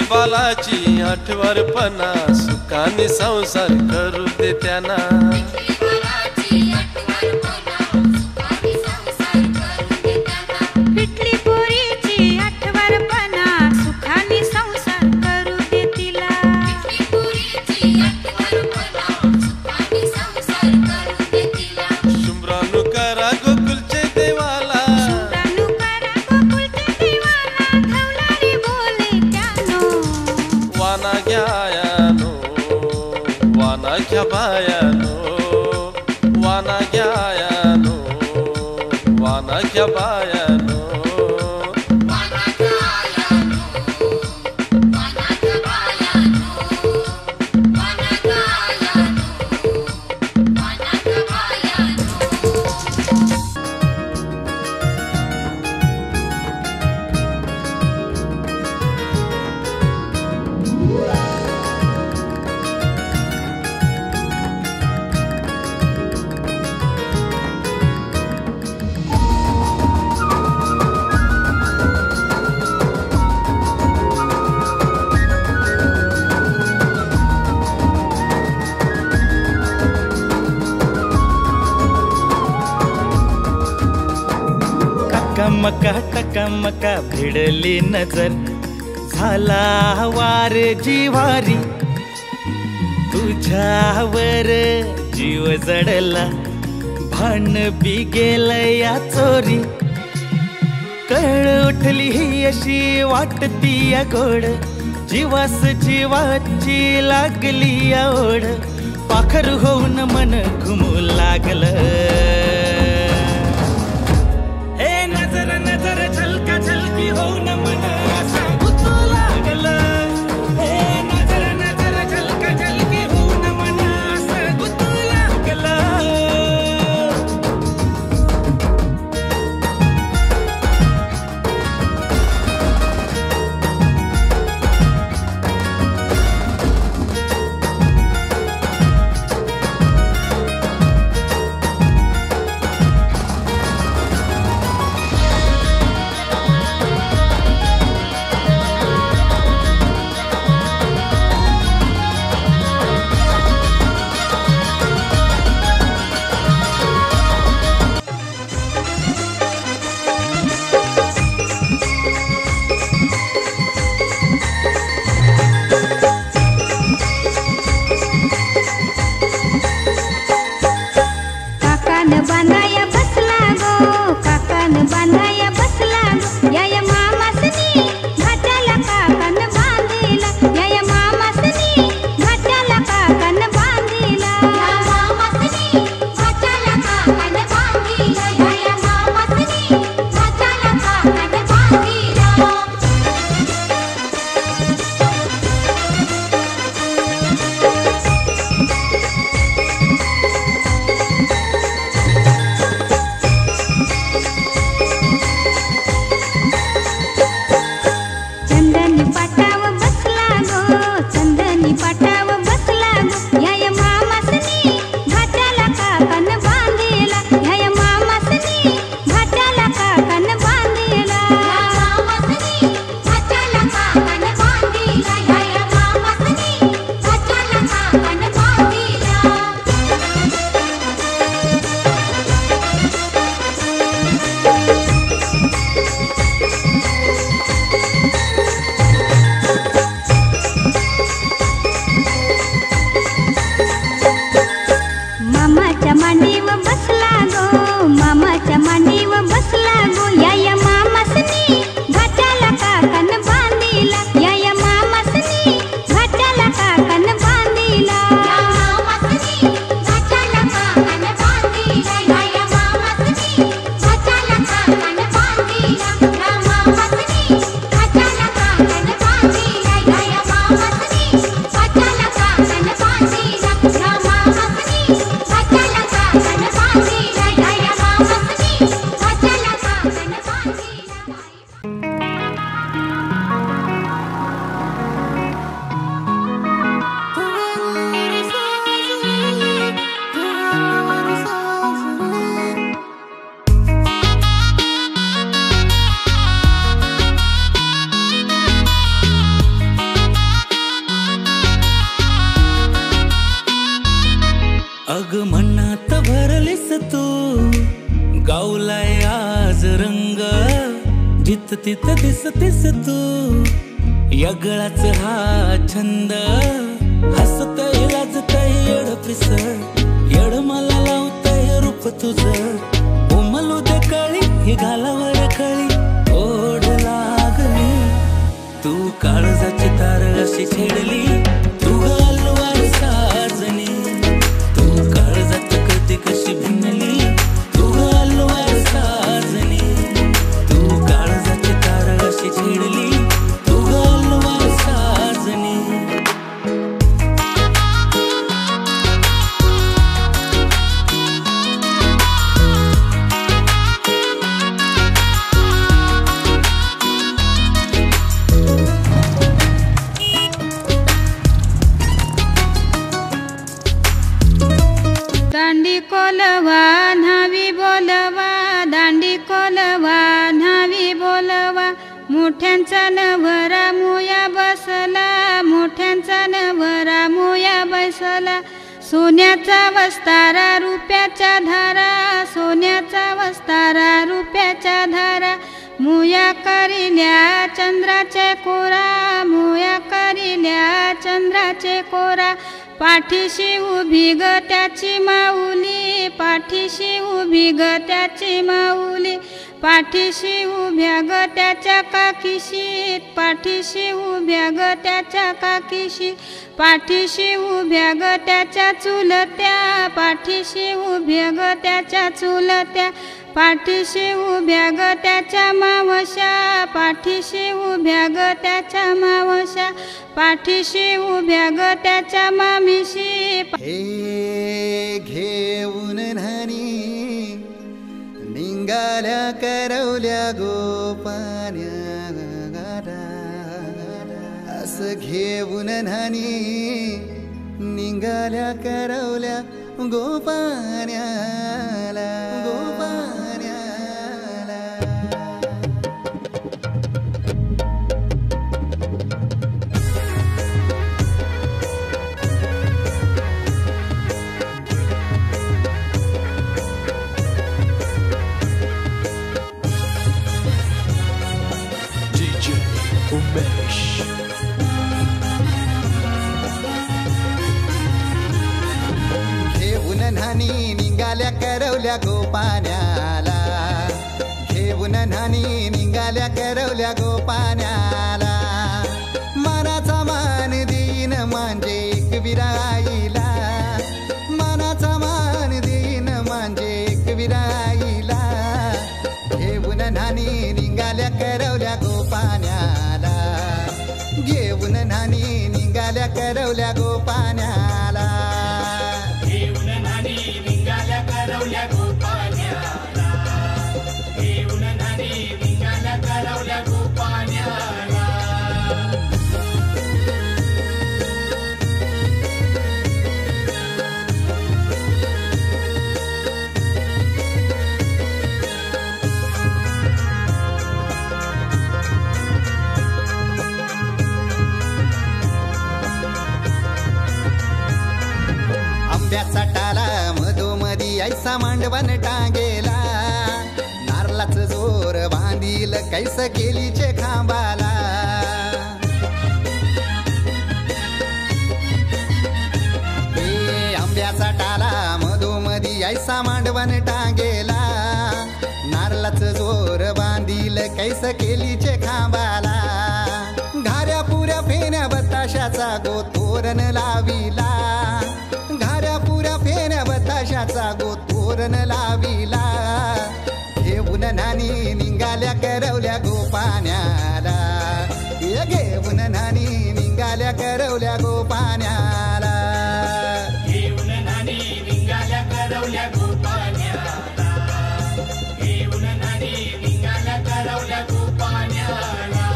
बालाची आठवरपणा सुखाने संसार करू दे त्यांना. पिटली पोरीची आठवरपणा सुखाने संसार करू दे तिला. शुभ्रानु करा गोकुलचे देवाला, शुभ्रानु करा गोकुलचे देवाला, खवलारी बोले त्यानो. वाना घ्यायानो वाना घ्या बायानो, वाना घ्यायानो वाना घ्या बायानो. टकामका भिडली नजर, झाला वार जिवारी. तुझ्यावर जीव जडला, भान बी गेलं या चोरी. कळ उठली ही अशी वाटती या गोड, जीवास जीवाची लागली या ओढ. पाखर होऊन मन घुमू लागलं. नजर झलका झलकी होऊन मन असं गुतू लागलं. हे नजर झलका झलकी होऊन मन असं गुतू लागलं. तू गावलाय आज रंग जित तित दिसतीस तू यगळाच हा छंद हसतय लाजतय येड पिस येड मला लावतय रूप तुझं उमलू दे कळी ही घालावर कळी ओढ लागली तू काळजाची तार अशी छेडली तू गालवार साजनी तू काळजात कळते कशी भिनली तू गालवार साजनी तू काळजाची तार अशी छेडली तू गालवार साजनी दांडी कोलवा न्हावी बोलवा दांडी कोलवा न्हावी बोलवा मोठ्यांचा नवरा मुया बसला मोठ्यांचा नवरा मुया बसला सोन्याचा वस्तारा रुपयाच्या धारा सोन्याचा वस्तारा रुपयाच्या धारा मुया करिल्या चंद्राचे कोरा मुया करिल्या चंद्राचे कोरा पाठीशी उभी ग त्याची माऊली पाठीशी उभी ग त्याची माऊली पाठीशी उभ्या ग त्याच्या काकीशीत पाठीशी उभ्या ग त्याच्या काकीशी पाठीशी उभ्या ग त्याच्या चुलत्या पाठीशी उभ्या ग त्याच्या चुलत्या पाठीशी उभ्या ग त्याच्या मावश्या पाठीशी उभ्या ग त्याच्या मावश्या पाठीशी उभ्या ग त्याच्या मामीशी हे घेऊन न्हाणी निघाल्या करवल्या गोपान्या असं घेऊन न्हाणी निघाल्या करवल्या गोपान्याला गोपान्याला DJ Umesh. घेऊन न्हाणी निघाल्या करवल्या गोपान्याला घेऊन न्हाणी निघाल्या करवल्या गोपान्याला मनाचा मान देईन म्हणजे एक विराईला मनाचा मान देईन म्हणजे एक विराईला घेऊन न्हाणी निघाल्या करवल्या गोपान्याला घेऊन न्हाणी निघाल्या करवल्या गोपान्याला घेऊन न्हाणी निघाल्या करवल्या गोपान्याला घेऊन न्हाणी निघाल्या करवल्या गोपान्याला आंब्याचा टाला मधोमधी ऐसा मांडवण टांगेला नारळाच जोर बांधील कैस केलीचे खांबाला हे आंब्याचा टाला मधोमधी ऐसा मांडवण टांगेला नारळाच जोर बांधील कैस केलीचे खांबाला घाऱ्या पुऱ्या फेण्या बताशाचा गोतोरण लाविला घाऱ्या पुऱ्या फेण्या बताशाचा गोतोरण लाविला घेऊन न्हाणी निघाल्या करवल्या गोपान्याला घेऊन न्हाणी निघाल्या करवल्या गोपान्याला घेऊन न्हाणी निघाल्या करवल्या गोपान्याला घेऊन न्हाणी निघाल्या करवल्या गोपान्याला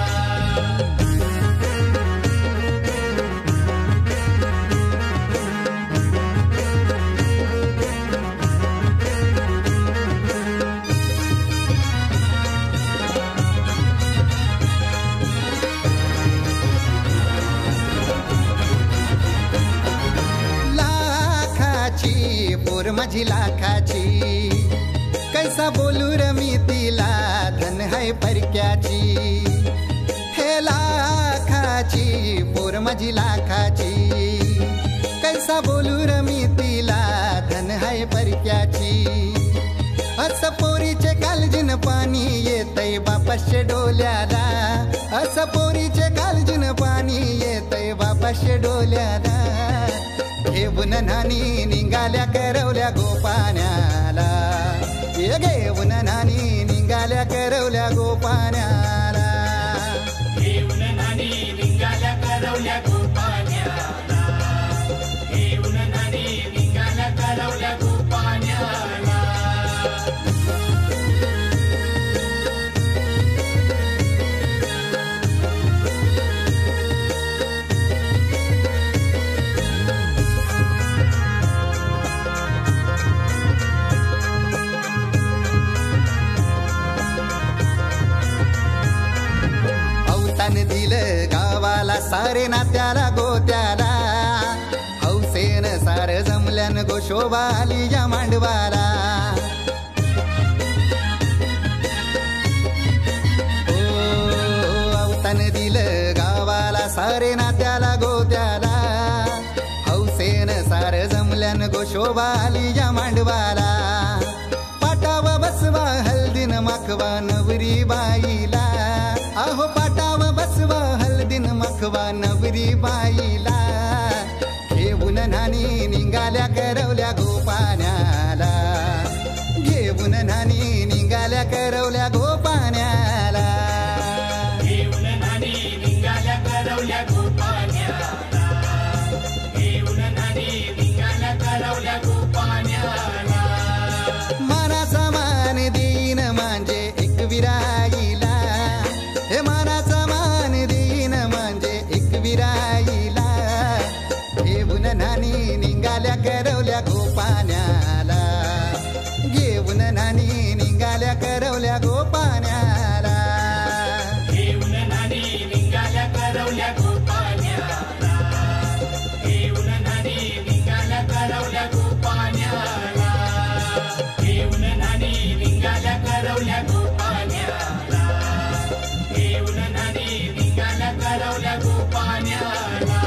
माझी लाखाची कैसा बोलू र मी तिला धन है परक्याची हे लाखाची पोर माझी लाखाची कैसा बोलू र मी तिला धन है परक्याची असं पोरीचे कालजीन पाणी येतय बापाशे डोल्याला असं पोरीचे कालजीन पाणी येतय बापाशे डोल्याला घेऊन नानी निघाल्या करवल्या गोपाण्याला ये घेऊन नानी निघाल्या करवल्या गोपाण्याला घेऊन नानी निघाल्या करवल्या गोपाण्याला घेऊन नानी निघाल्या करवल्या गोपाण्याला दिलं गावाला सारे नात्याला गोत्याला हौसेन सार जमल्यान गोशोबा आली या मांडवाला अवतान दिलं गावाला सारे नात्याला गोत्याला हौसेन सार जमल्यान गोशोबा आली या मांडवाला पाटावा बसवा हल्दीन माखवा नवरी बाईला अहो पाटावा बसवा हल्दीन मखवा नवरी बाईला घेऊन नानी निघाल्या करवल्या गोपाण्याला घेऊन नानी निघाल्या करवल्या गोपाण्याला घेऊन नानी निघाल्या करवल्या गोपाण्याला घेऊन नानी निघाल्या करवल्या गोपाण्याला मानाचा मान देईन म्हणजे एक विराईला हे मानाचा मान देईन म्हणजे एक विराईला घेऊन नानी निघाल्या करवल्या गोपाण्याला घेऊन नानी निघाल्या करवल्या गोपाण्याला घेऊन नानी निघाल्या करवल्या गोपाण्याला घेऊन नानी निघाल्या करवल्या गोपाण्याला घेऊन नानी निघाल्या करवल्या गोपाण्याला घेऊन नानी निघाल्या करवल्या गोपाण्याला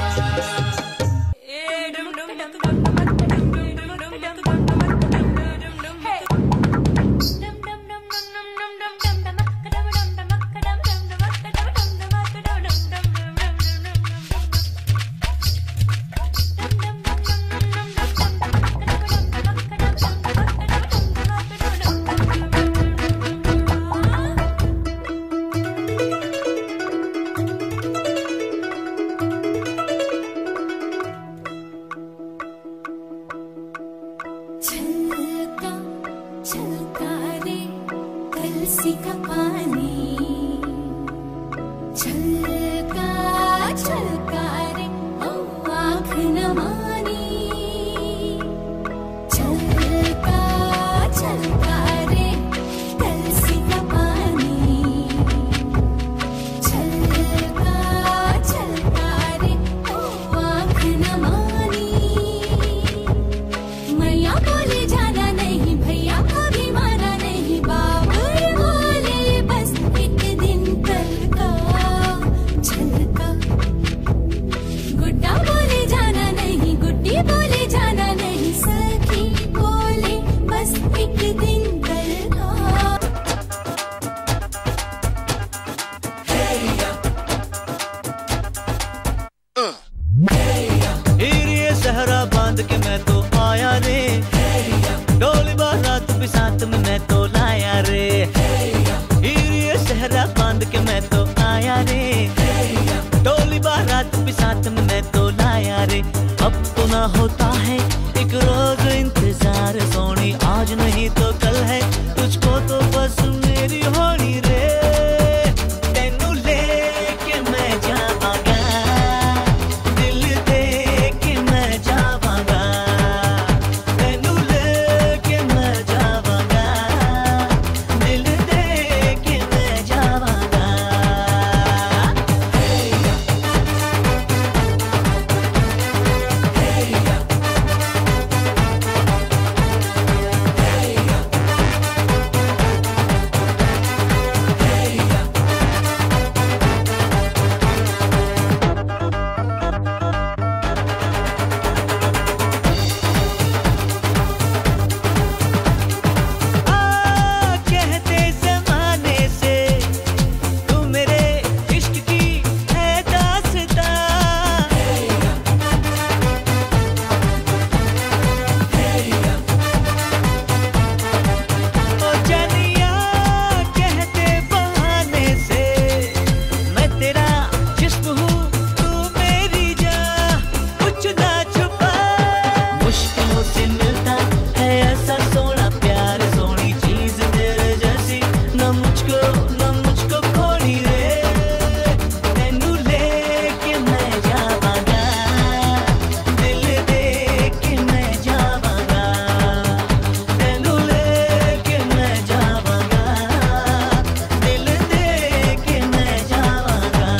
तेरा जिस्म हूँ तू मेरी जान, कुछ ना छुपा। मुश्किलों से मिलता है ऐसा सोना प्यार, सोनी चीज तेरे जैसी न मुझको खोनी रे। तेनू लेके मैं जावांगा, दिल दे के मैं जावांगा। तेनू लेके मैं जावांगा, दिल दे के मैं जावांगा।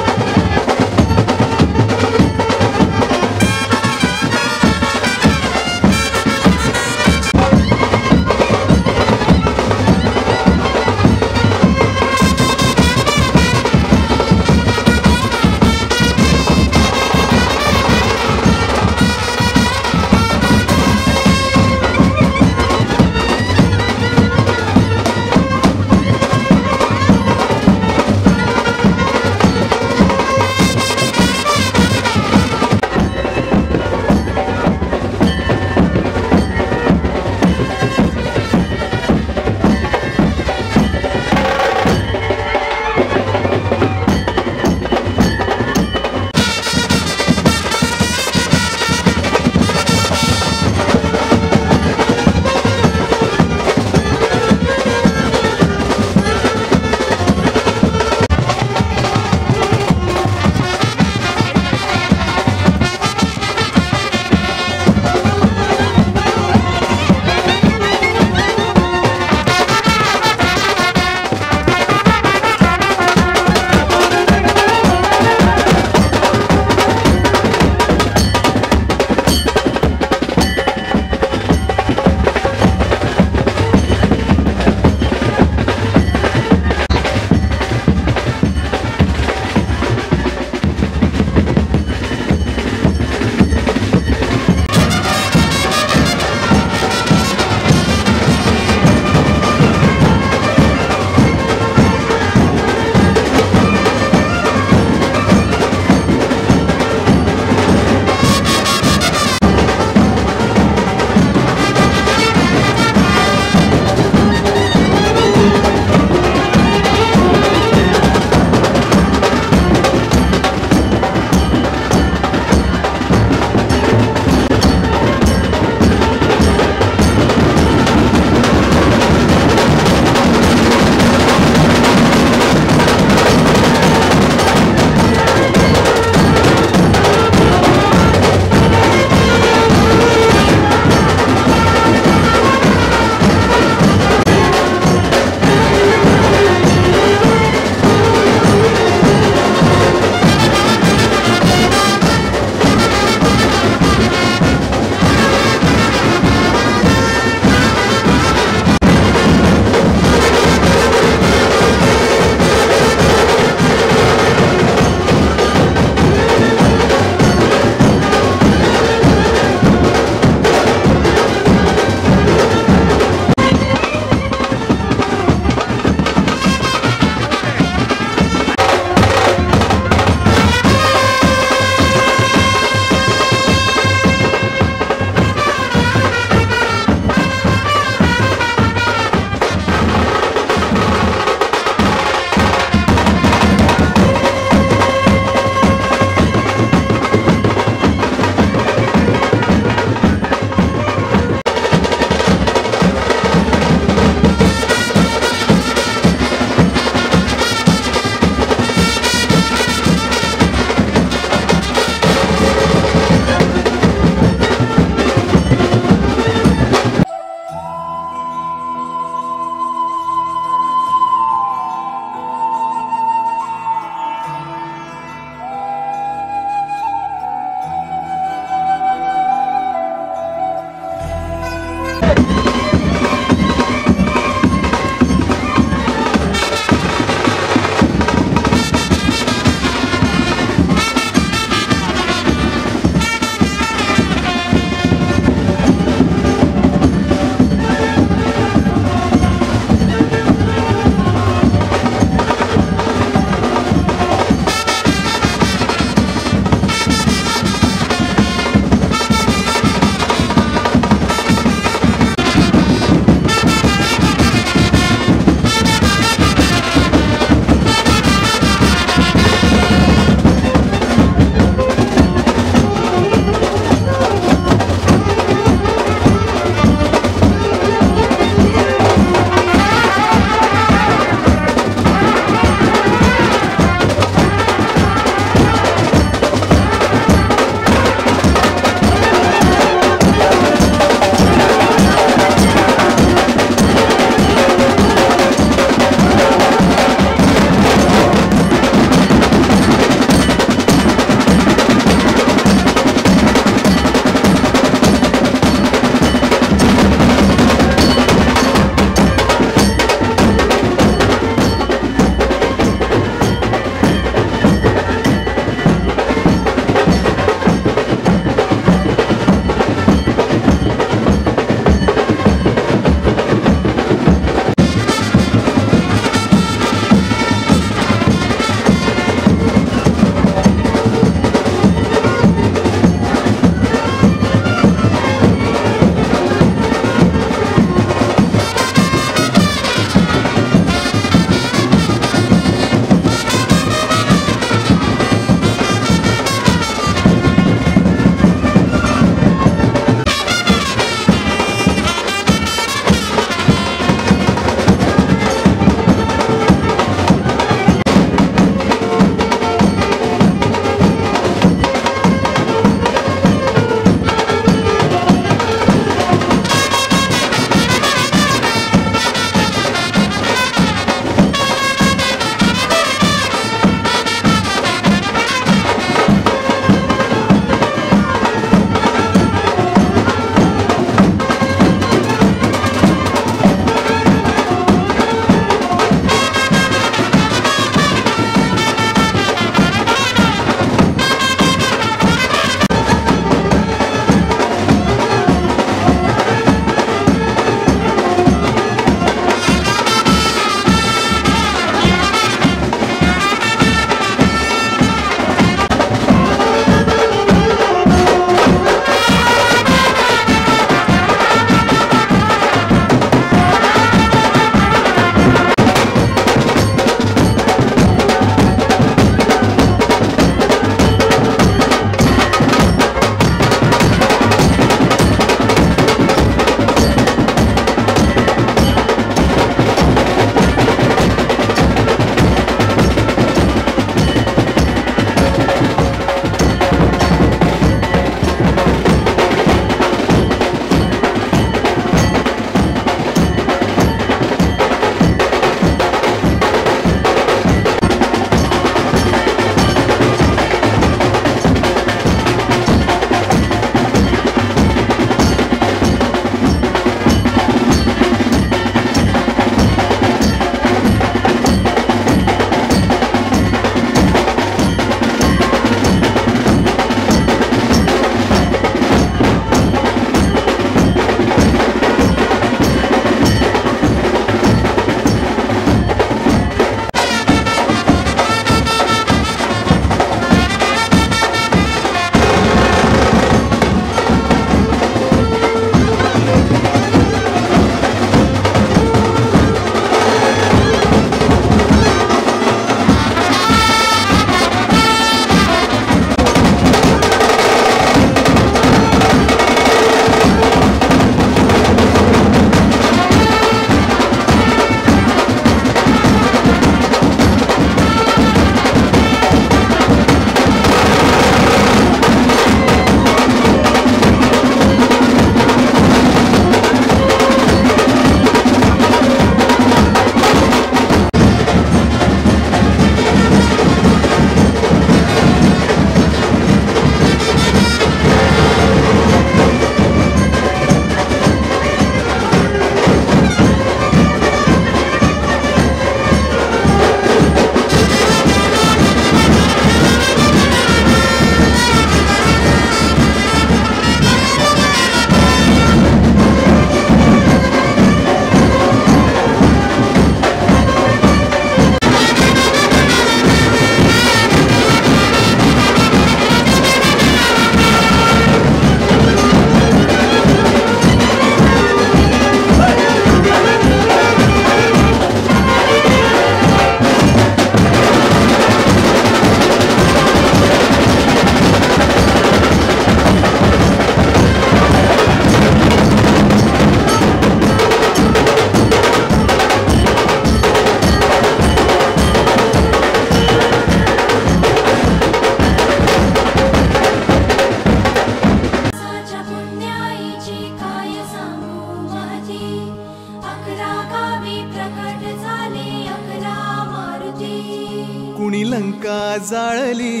लंका जाळली,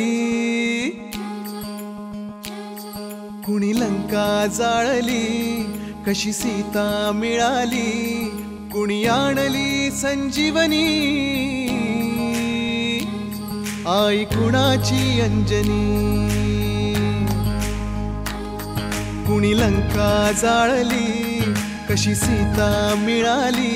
कुणी लंका जाळली, कशी सीता मिळाली, कुणी आणली संजीवनी, आई कुणाची अंजनी. कुणी लंका जाळली, कशी सीता मिळाली.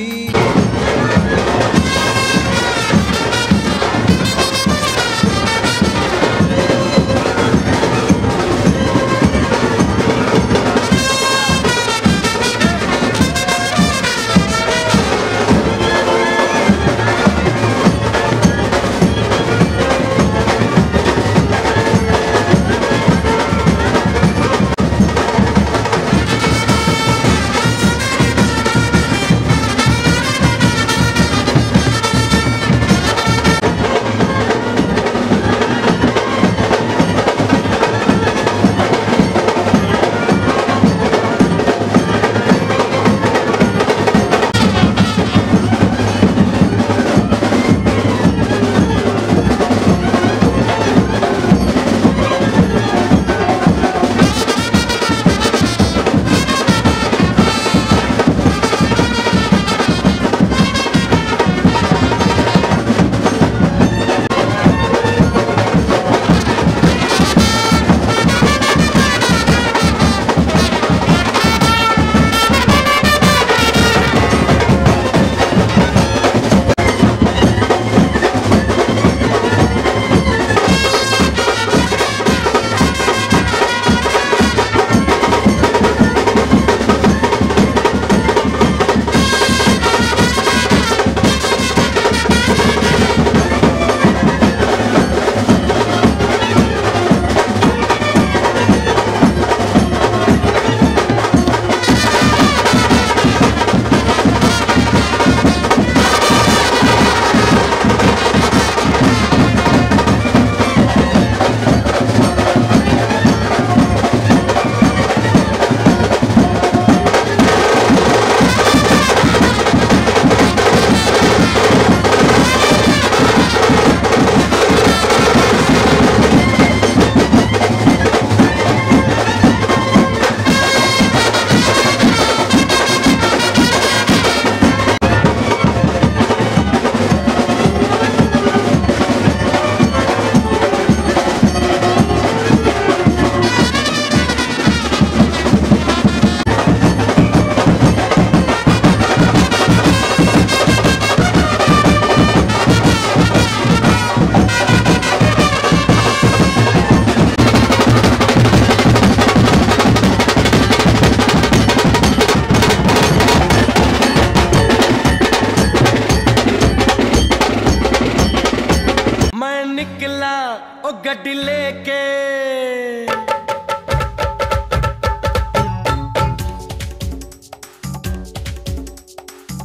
गड्डी लेके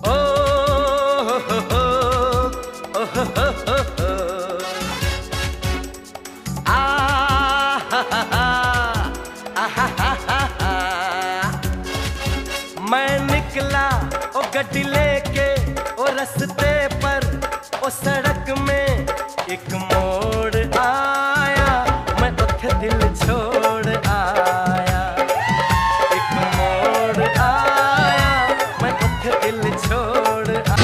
ओ मैं निकला ओ गड्डी लेके ओ रस्ते पर ओ सड़क में एक मोड़ आया, मैं उठे दिल छोड़ आया। एक मोड़ आया, मैं उठे दिल छोड़ आया।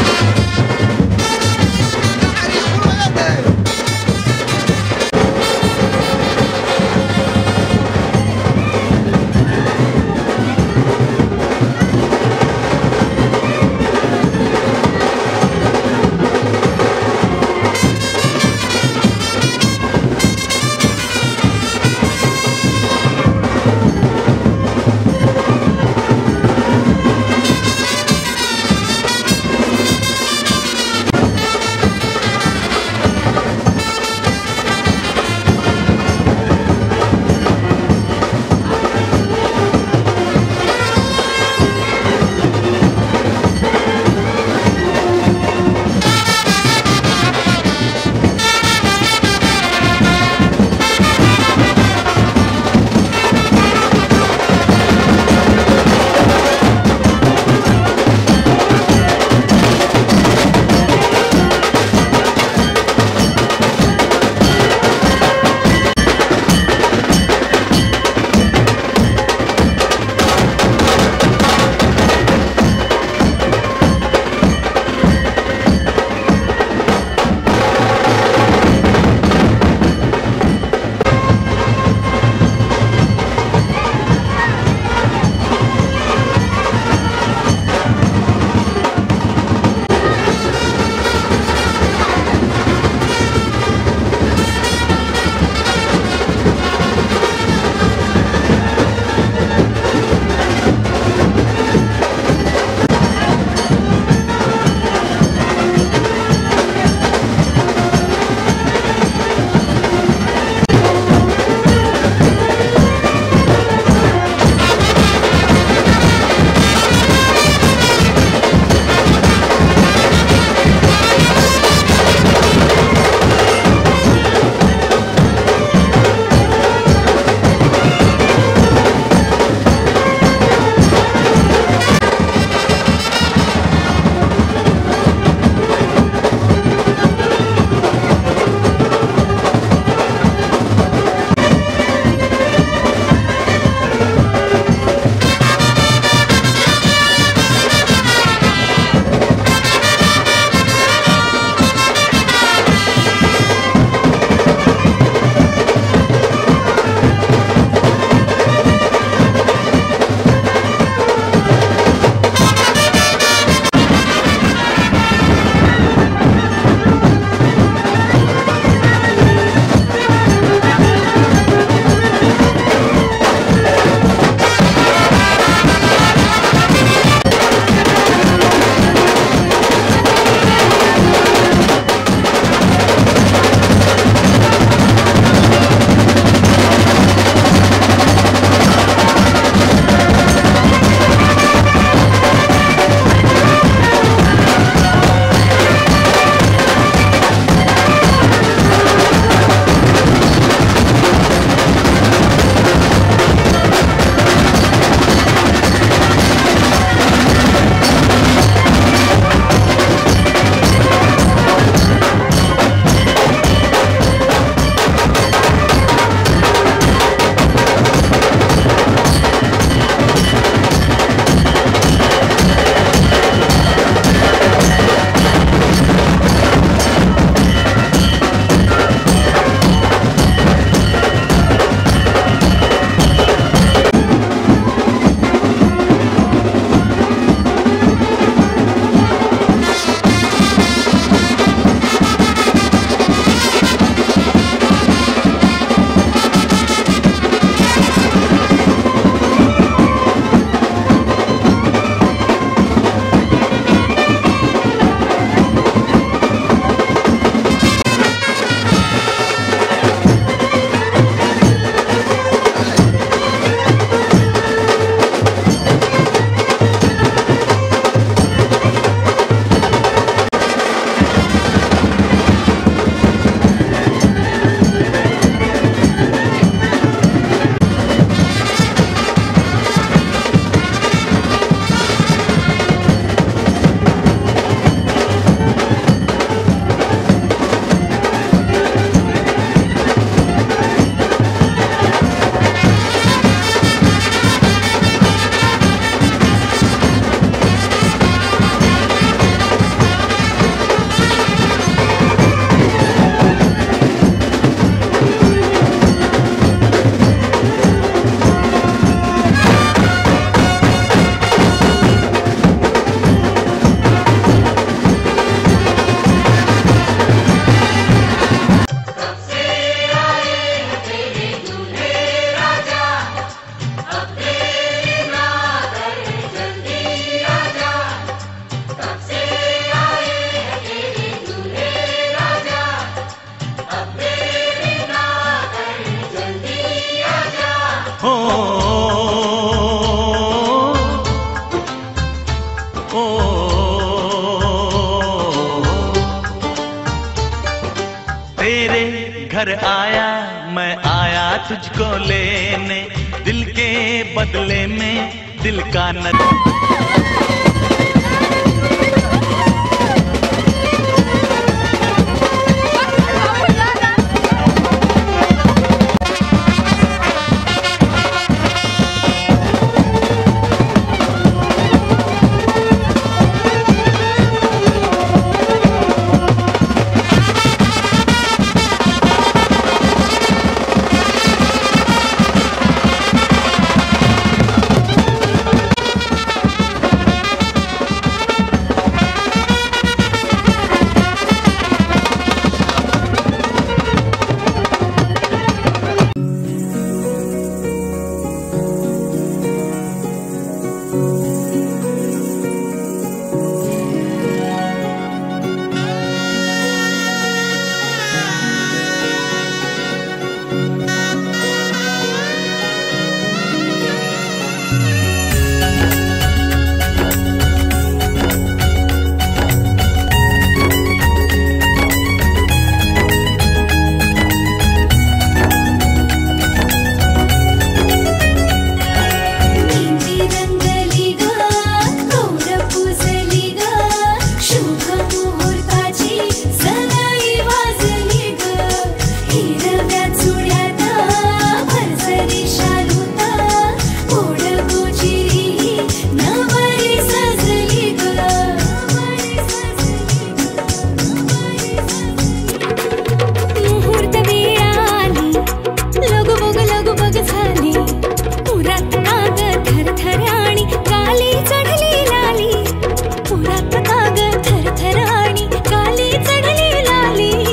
घर आया मैं आया तुझको लेने, दिल के बदले में दिल का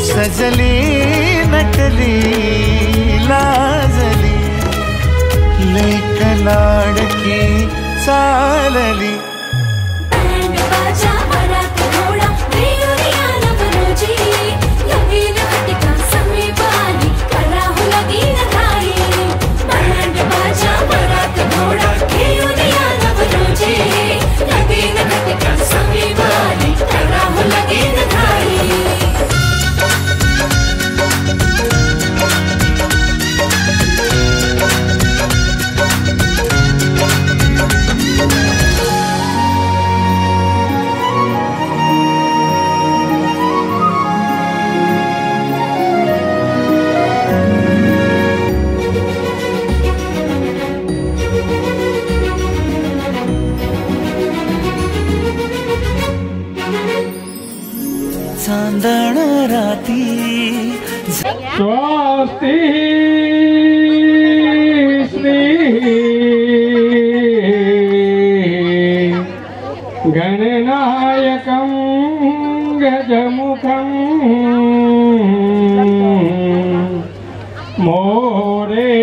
सजली नटली लाजली लेक लाडकी चालली चांदण राती स्वस्ति श्री गणनायकं गजमुखं मोरे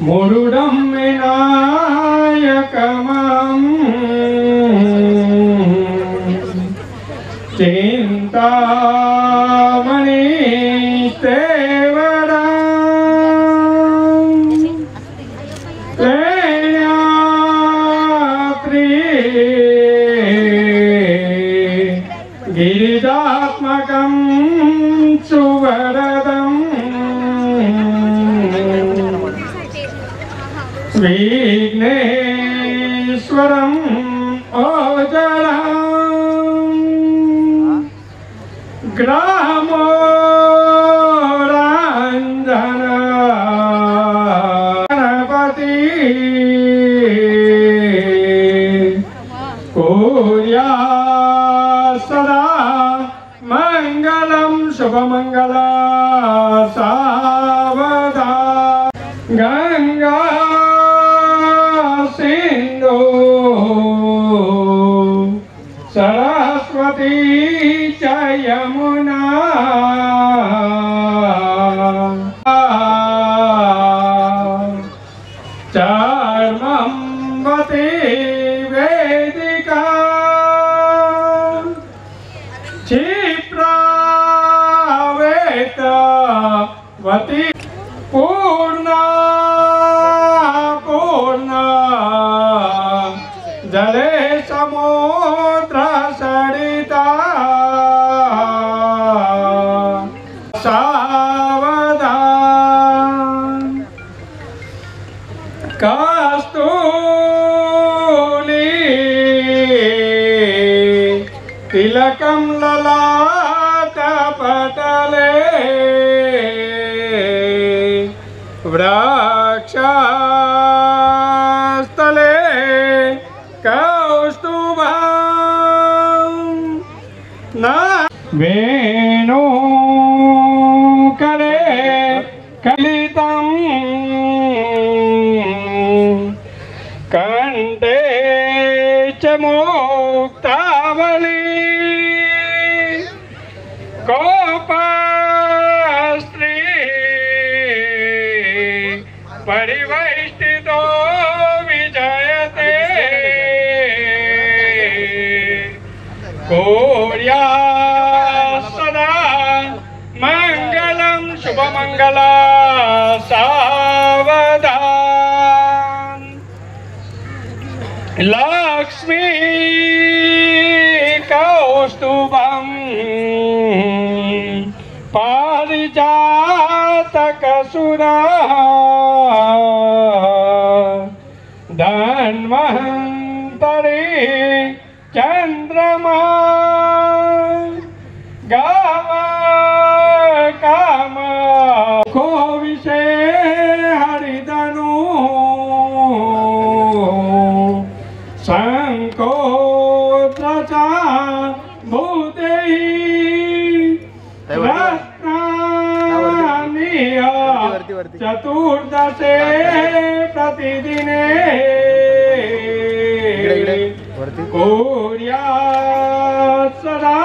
मुरुडं विनायकमं चिंतामणि तेवरा लेयात्री गिरिजात्मकं सुवरदं विघ्नेश्वरं ओजरा ग्रामो रंजन गणपति कुर्या सदा मंगलम शुभमंगल सावधा गंगा सिंधु सरस्वती च यमुना चर्मंवती वेदिका क्षिप्रावेतवती पूर्णा पूर्णा जले समुद्र सरिता सावधान तिलकं ललाटपटले वृक्षस्थले कौस्तुभं न वेणुकरे कलितं कंठे च मुक्तावली गोपस्त्री परिवेष्टितो विजयते कोर्या सदा मंगलम शुभमंगला सावधान लक्ष्मी कौस्तुभं पारिजातकसुरा धन्वन्तरि चन्द्रमा गाव काम को विषय हरिधनु संकोत्रचा भूतेहि रत्नानिय चतुर्दशे प्रतिदिने कुर्यात् सदा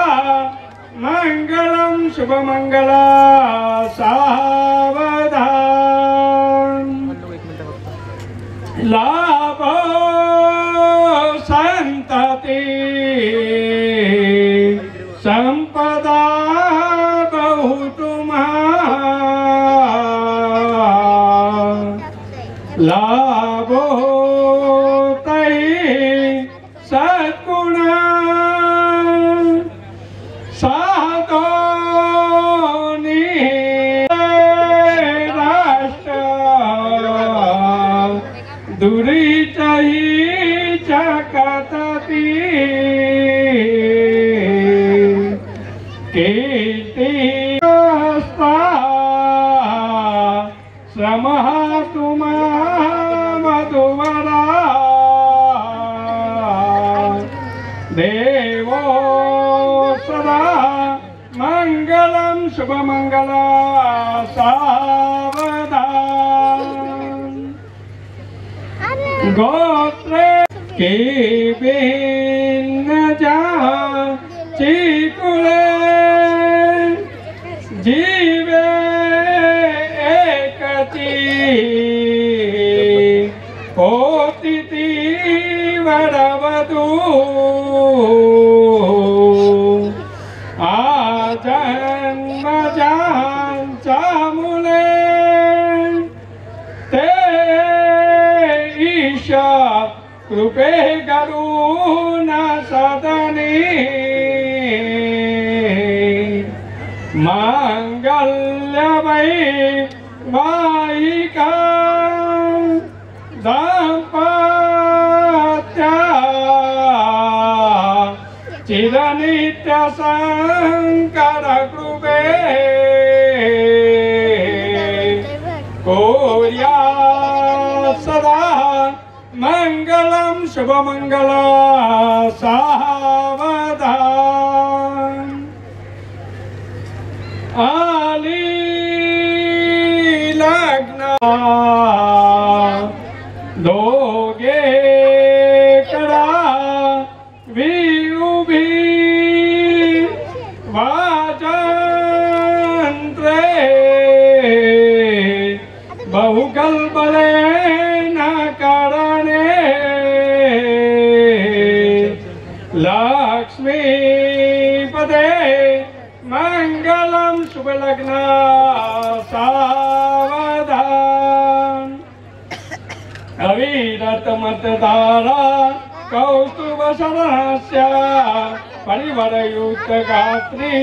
मंगलम शुभमंगला सावधान लाभो संतति संपदा बहुतुमा लाभो तै सद्गुणा साधोनि राष्ट्र दुरितहि चकतति कीर्ति श्रमः तुमा मधुवरा देवो सदा मंगलम शुभमंगला सावधान गोत्रे के भिन्न जा चिकुले जीवे एकची होती वरवधू जन्मजांच्या मुले ते ईशा कृपे करून सदनी मांगल्यवै वाहिका दाम्पत्या चिरनित्य शंकर कृपे कोर्या सदा मंगलम शुभमंगला सावधान आली लग्न दोगे करा विउभी वाजंत्रे बहुगल्बले न करणे लक्ष्मीपदे मंगलम शुभलग्न सावधान अविरत मतदारा कौस्तुभ शरणस्य परिवरयुक्त गात्री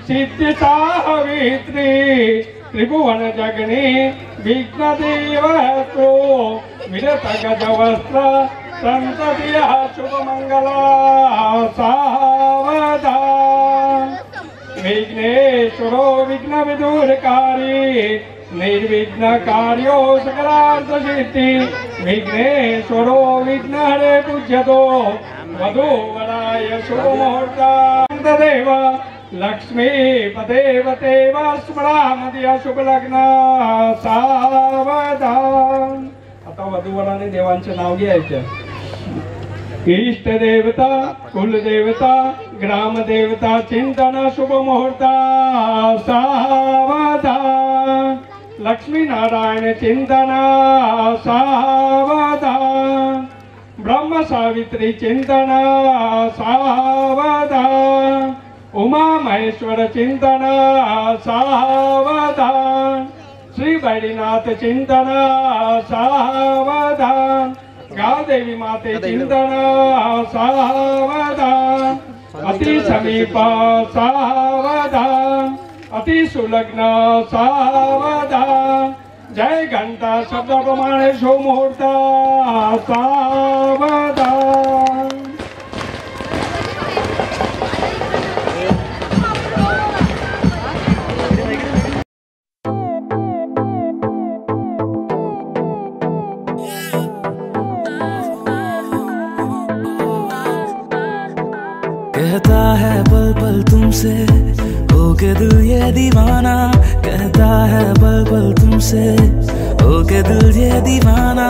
सिद्धि साहवित्री त्रिभुवन जगनी विघ्नदेवतो विरत गजवस्त्र संततिः शुभमंगला सावधान निर्विघ्नकार्यो सकलार्थसिद्धि विघ्नेश्वरो विघ्नहरे पूज्यतो वधूवराय शुभमुहूर्तां तदेव लक्ष्मीपदेवते स्मरामधिया शुभलग्न सावधान. आता वधूवराने देवांचे नाव घ्यायचे. इष्ट देवता कुलदेवता ग्रामदेवता चिंतन शुभ मुहूर्ता सावधान. लक्ष्मी नारायण चिंतन सावधान. ब्रह्म सावित्री चिंतन सावधान. उमा महेश्वर चिंतन सावधान. श्री बैरीनाथ चिंतन सावधान. गादेवी माते चिंतन सावधान. अति समीप सावधान. अति सुलग्न सावधान. जय घंटा शब्द प्रमाणे शुभ मुहूर्त सावधान. कहता है पल पल तुमसे हो के दिल ये दीवाना. कहता है पल पल तुमसे हो के दिल ये दीवाना.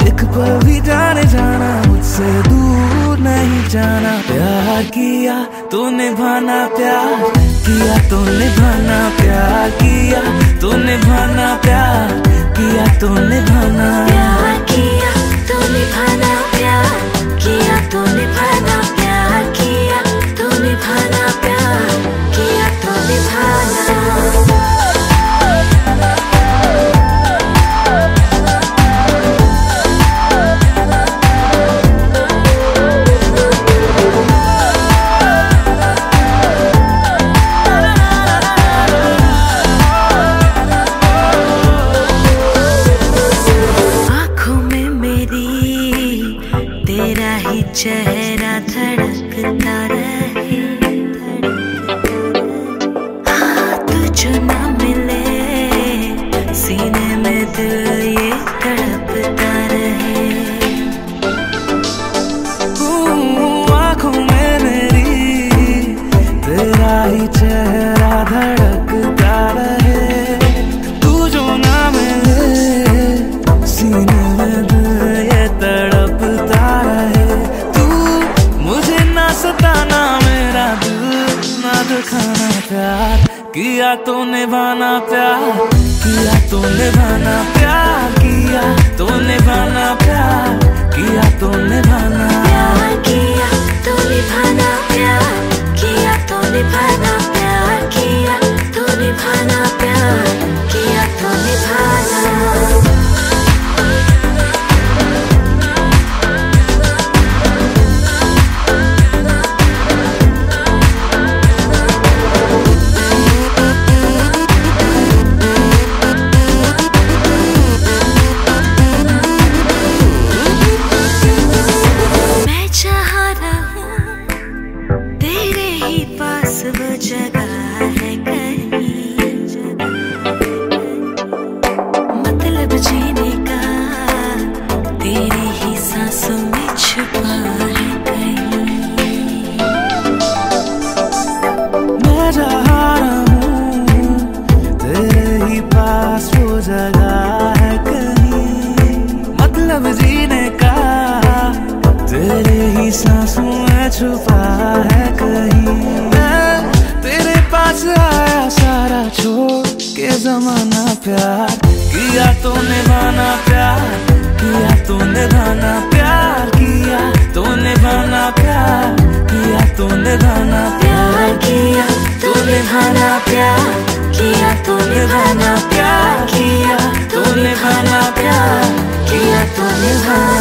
एक पल भी जाने जाना मुझसे दूर नहीं जाना. प्यार किया तो निभाना प्यार किया तो निभाना. प्यार किया तो निभाना. प्यार किया तो निभाना. प्यार किया तो निभाना. प्यार किया तो निभाना. प्यार किया तो निभाना. प्यार किया तो निभाना. चेहरा धड़कता रहे. हाथ जो ना मिले सीने में दिल ये तड़पता रहे. आँखों में मेरी तेरा ही चेहरा धड़कता रहे. तू जो ना मिले सीने में दिल ये तड़पता रहे. सताना मेरा दिल ना दिखाना. प्यार किया तो निभाना. प्यार किया तो निभाना. प्यार किया तो निभाना. प्यार किया तो निभाना. प्यार किया तो निभाना. प्यार किया तो निभाना. प्यार किया तो निभाना. प्यार किया तो निभाना. छुपा है कहीं. तेरे पास आया सारा छोड़ के जमाना. प्यार किया तो निभाना. प्यार किया तो निभाना. प्यार किया तो निभाना. प्यार किया तो निभाना. प्यार किया तो निभाना. प्यार किया तो निभाना. प्यार किया तो निभाना. प्यार किया तो निभाना.